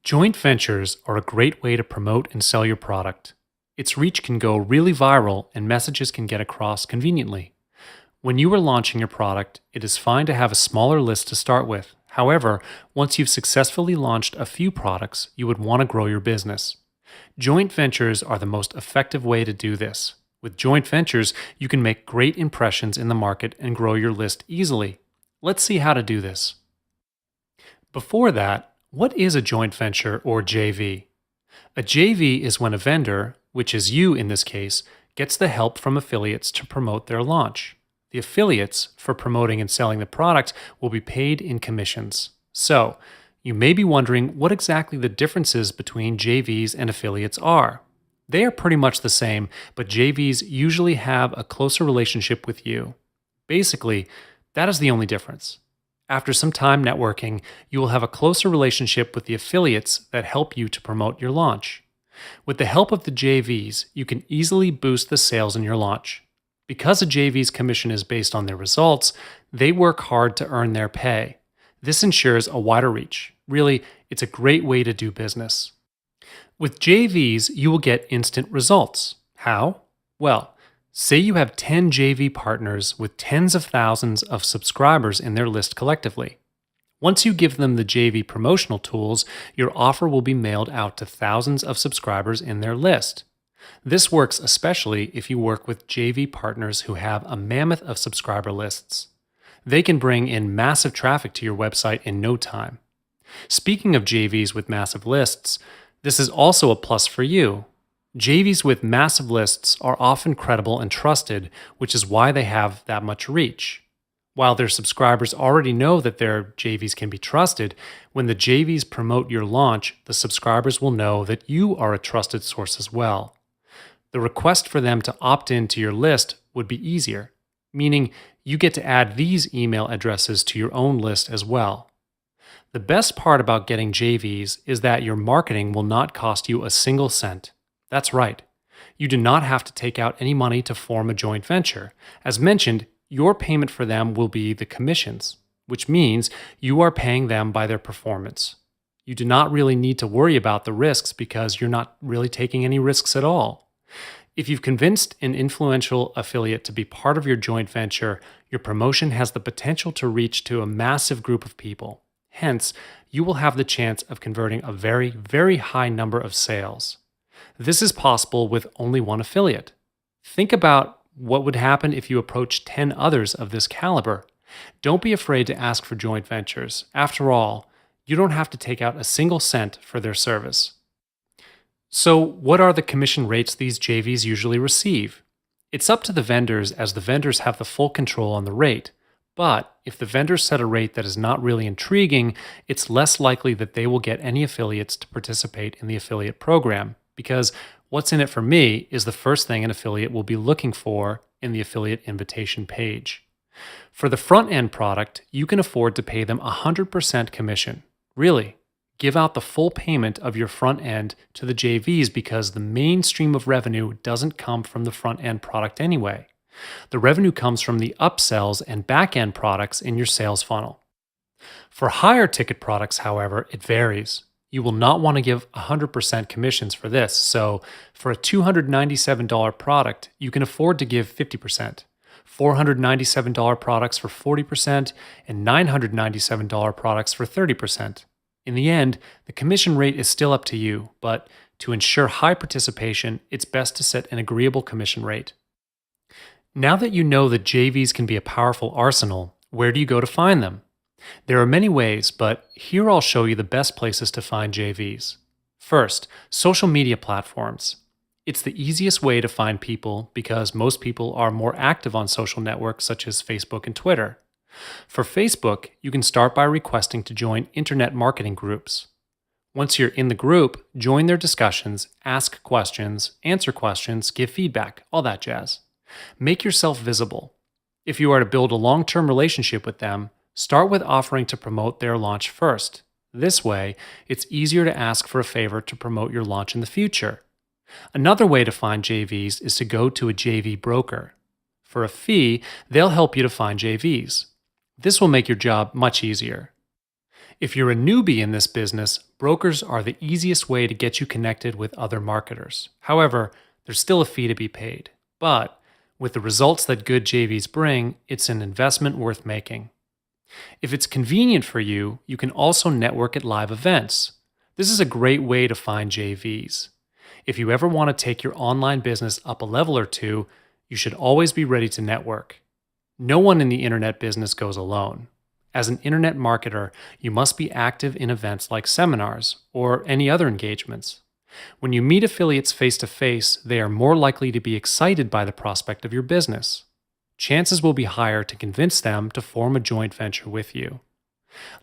Joint ventures are a great way to promote and sell your product. Its reach can go really viral and messages can get across conveniently. When you are launching your product, it is fine to have a smaller list to start with. However, once you've successfully launched a few products, you would want to grow your business. Joint ventures are the most effective way to do this. With joint ventures, you can make great impressions in the market and grow your list easily. Let's see how to do this. Before that, what is a joint venture or JV? A JV is when a vendor, which is you in this case, gets the help from affiliates to promote their launch. The affiliates, for promoting and selling the product, will be paid in commissions. So, you may be wondering what exactly the differences between JVs and affiliates are. They are pretty much the same, but JVs usually have a closer relationship with you. Basically, that is the only difference. After some time networking, you will have a closer relationship with the affiliates that help you to promote your launch. With the help of the JVs, you can easily boost the sales in your launch. Because a JV's commission is based on their results, they work hard to earn their pay. This ensures a wider reach. Really, it's a great way to do business. With JVs, you will get instant results. How? Well, say you have 10 JV partners with tens of thousands of subscribers in their list collectively. Once you give them the JV promotional tools, your offer will be mailed out to thousands of subscribers in their list. This works especially if you work with JV partners who have a mammoth of subscriber lists. They can bring in massive traffic to your website in no time. Speaking of JVs with massive lists, this is also a plus for you. JVs with massive lists are often credible and trusted, which is why they have that much reach. While their subscribers already know that their JVs can be trusted, when the JVs promote your launch, the subscribers will know that you are a trusted source as well. The request for them to opt into your list would be easier, meaning you get to add these email addresses to your own list as well. The best part about getting JVs is that your marketing will not cost you a single cent. That's right. You do not have to take out any money to form a joint venture. As mentioned, your payment for them will be the commissions, which means you are paying them by their performance. You do not really need to worry about the risks because you're not really taking any risks at all. If you've convinced an influential affiliate to be part of your joint venture, your promotion has the potential to reach to a massive group of people. Hence, you will have the chance of converting a very, very high number of sales. This is possible with only one affiliate. Think about what would happen if you approach 10 others of this caliber. Don't be afraid to ask for joint ventures. After all, you don't have to take out a single cent for their service. So, what are the commission rates these JVs usually receive? It's up to the vendors, as the vendors have the full control on the rate. But if the vendors set a rate that is not really intriguing, it's less likely that they will get any affiliates to participate in the affiliate program, because what's in it for me is the first thing an affiliate will be looking for in the affiliate invitation page. For the front-end product, you can afford to pay them 100% commission. Really, give out the full payment of your front end to the JVs because the main stream of revenue doesn't come from the front-end product anyway. The revenue comes from the upsells and back-end products in your sales funnel. For higher ticket products, however, it varies. You will not want to give 100% commissions for this, so for a $297 product, you can afford to give 50%, $497 products for 40%, and $997 products for 30%. In the end, the commission rate is still up to you, but to ensure high participation, it's best to set an agreeable commission rate. Now that you know that JVs can be a powerful arsenal, where do you go to find them? There are many ways, but here I'll show you the best places to find JVs. First, social media platforms. It's the easiest way to find people because most people are more active on social networks such as Facebook and Twitter. For Facebook, you can start by requesting to join internet marketing groups. Once you're in the group, join their discussions, ask questions, answer questions, give feedback, all that jazz. Make yourself visible. If you are to build a long-term relationship with them, start with offering to promote their launch first. This way, it's easier to ask for a favor to promote your launch in the future. Another way to find JVs is to go to a JV broker. For a fee, they'll help you to find JVs. This will make your job much easier. If you're a newbie in this business, brokers are the easiest way to get you connected with other marketers. However, there's still a fee to be paid. But with the results that good JVs bring, it's an investment worth making. If it's convenient for you, you can also network at live events. This is a great way to find JVs. If you ever want to take your online business up a level or two, you should always be ready to network. No one in the internet business goes alone. As an internet marketer, you must be active in events like seminars or any other engagements. When you meet affiliates face to face, they are more likely to be excited by the prospect of your business. Chances will be higher to convince them to form a joint venture with you.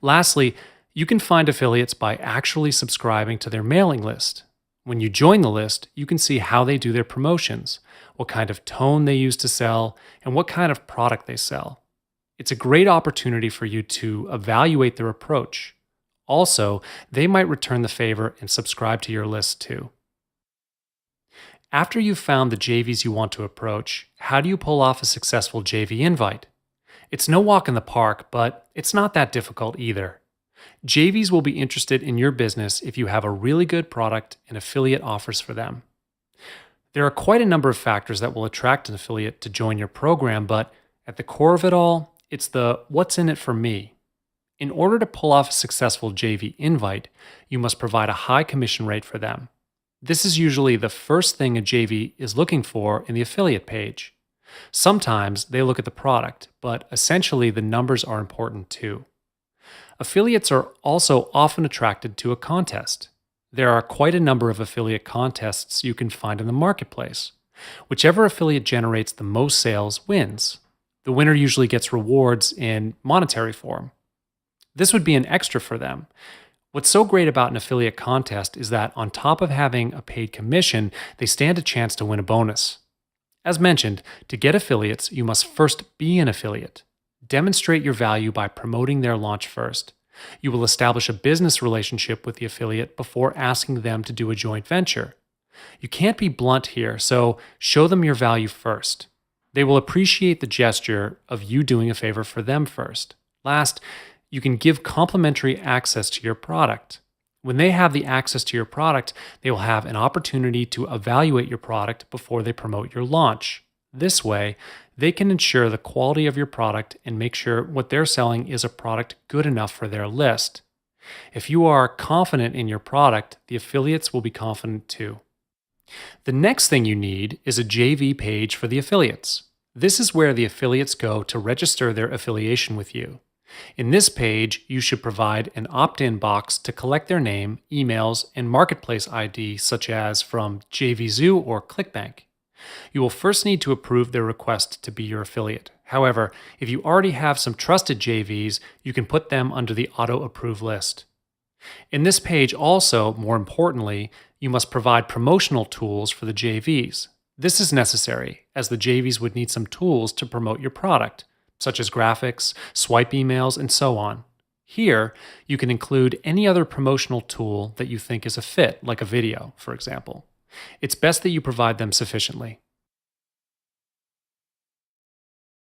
Lastly, you can find affiliates by actually subscribing to their mailing list. When you join the list, you can see how they do their promotions, what kind of tone they use to sell, and what kind of product they sell. It's a great opportunity for you to evaluate their approach. Also, they might return the favor and subscribe to your list too. After you've found the JVs you want to approach, how do you pull off a successful JV invite? It's no walk in the park, but it's not that difficult either. JVs will be interested in your business if you have a really good product and affiliate offers for them. There are quite a number of factors that will attract an affiliate to join your program, but at the core of it all, it's the what's in it for me. In order to pull off a successful JV invite, you must provide a high commission rate for them. This is usually the first thing a JV is looking for in the affiliate page. Sometimes they look at the product, but essentially the numbers are important too. Affiliates are also often attracted to a contest. There are quite a number of affiliate contests you can find in the marketplace. Whichever affiliate generates the most sales wins. The winner usually gets rewards in monetary form. This would be an extra for them. What's so great about an affiliate contest is that on top of having a paid commission, they stand a chance to win a bonus. As mentioned, to get affiliates, you must first be an affiliate. Demonstrate your value by promoting their launch first. You will establish a business relationship with the affiliate before asking them to do a joint venture. You can't be blunt here, so show them your value first. They will appreciate the gesture of you doing a favor for them first. Last, you can give complimentary access to your product. When they have the access to your product, they will have an opportunity to evaluate your product before they promote your launch. This way, they can ensure the quality of your product and make sure what they're selling is a product good enough for their list. If you are confident in your product, the affiliates will be confident too. The next thing you need is a JV page for the affiliates. This is where the affiliates go to register their affiliation with you. In this page, you should provide an opt-in box to collect their name, emails, and marketplace ID such as from JVZoo or ClickBank. You will first need to approve their request to be your affiliate. However, if you already have some trusted JVs, you can put them under the auto-approve list. In this page also, more importantly, you must provide promotional tools for the JVs. This is necessary, as the JVs would need some tools to promote your product, such as graphics, swipe emails, and so on. Here, you can include any other promotional tool that you think is a fit, like a video, for example. It's best that you provide them sufficiently.